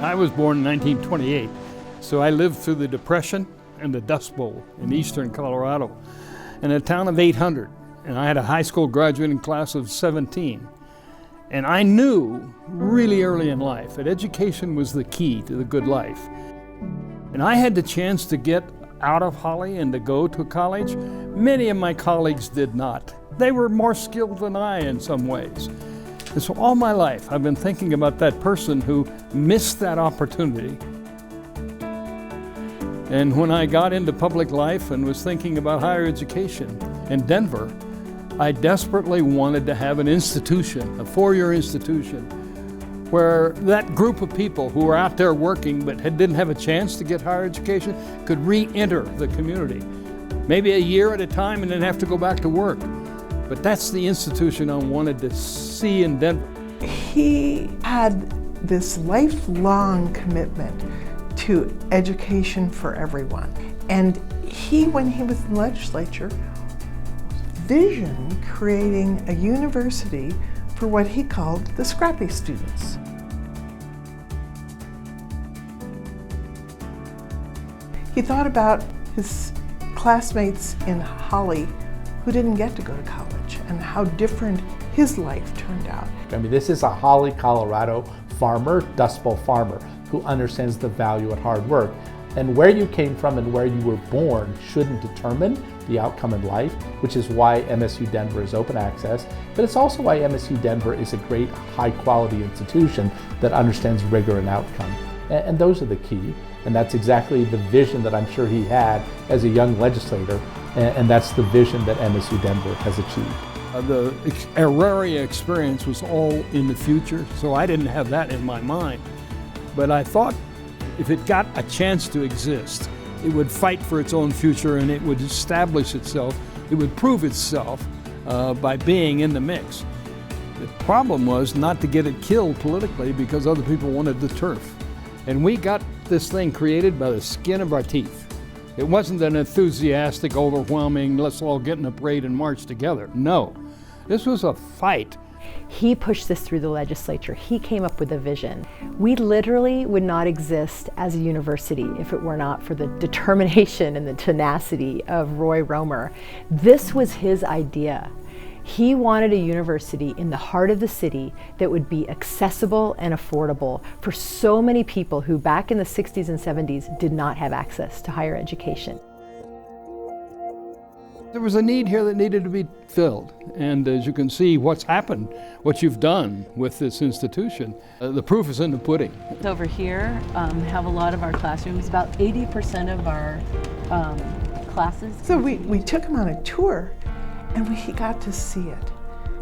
I was born in 1928, so I lived through the Depression and the Dust Bowl in eastern Colorado in a town of 800. And I had a high school graduating class of 17. And I knew really early in life that education was the key to the good life. And I had the chance to get out of Holly and to go to college. Many of my colleagues did not. They were more skilled than I in some ways. And so all my life I've been thinking about that person who missed that opportunity. And when I got into public life and was thinking about higher education in Denver, I desperately wanted to have an institution, a four-year institution, where that group of people who were out there working but didn't have a chance to get higher education could re-enter the community. Maybe a year at a time and then have to go back to work. But that's the institution I wanted to see in Denver. He had this lifelong commitment to education for everyone. And he, when he was in the legislature, visioned creating a university for what he called the scrappy students. He thought about his classmates in Holly who didn't get to go to college and how different his life turned out. I mean, this is a Holly, Colorado farmer, Dust Bowl farmer, who understands the value of hard work. And where you came from and where you were born shouldn't determine the outcome in life, which is why MSU Denver is open access, but it's also why MSU Denver is a great high quality institution that understands rigor and outcome. And those are the key, and that's exactly the vision that I'm sure he had as a young legislator, and that's the vision that MSU Denver has achieved. The Auraria experience was all in the future, so I didn't have that in my mind. But I thought if it got a chance to exist, it would fight for its own future and it would establish itself, it would prove itself by being in the mix. The problem was not to get it killed politically because other people wanted the turf. And we got this thing created by the skin of our teeth. It wasn't an enthusiastic, overwhelming, let's all get in a parade and march together. No, this was a fight. He pushed this through the legislature. He came up with a vision. We literally would not exist as a university if it were not for the determination and the tenacity of Roy Romer. This was his idea. He wanted a university in the heart of the city that would be accessible and affordable for so many people who back in the 60s and 70s did not have access to higher education. There was a need here that needed to be filled, and as you can see what's happened, what you've done with this institution, the proof is in the pudding. Over here have a lot of our classrooms, about 80% of our classes. So we took him on a tour and he got to see it.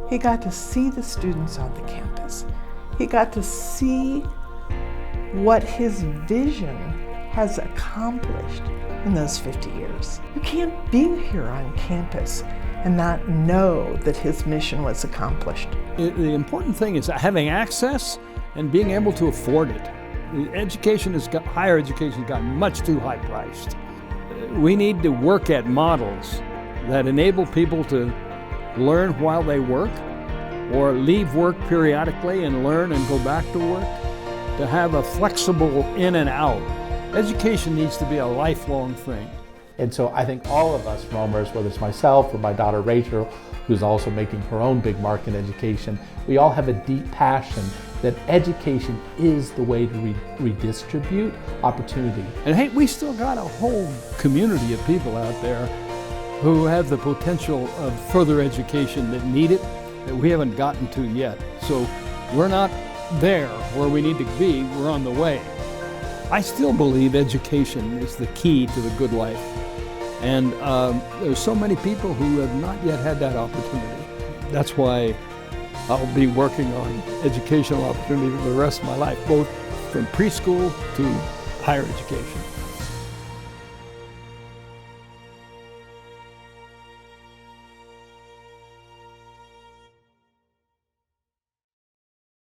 He got to see the students on the campus. He got to see what his vision has accomplished in those 50 years. You can't be here on campus and not know that his mission was accomplished. The important thing is having access and being able to afford it. Higher education has gotten much too high priced. We need to work at models that enable people to learn while they work or leave work periodically and learn and go back to work, to have a flexible in and out. Education needs to be a lifelong thing. And so I think all of us Romers, whether it's myself or my daughter Rachel, who's also making her own big mark in education, we all have a deep passion that education is the way to redistribute opportunity. And hey, we still got a whole community of people out there who have the potential of further education that need it, that we haven't gotten to yet. So we're not there where we need to be, we're on the way. I still believe education is the key to the good life. And there's so many people who have not yet had that opportunity. That's why I'll be working on educational opportunity for the rest of my life, both from preschool to higher education.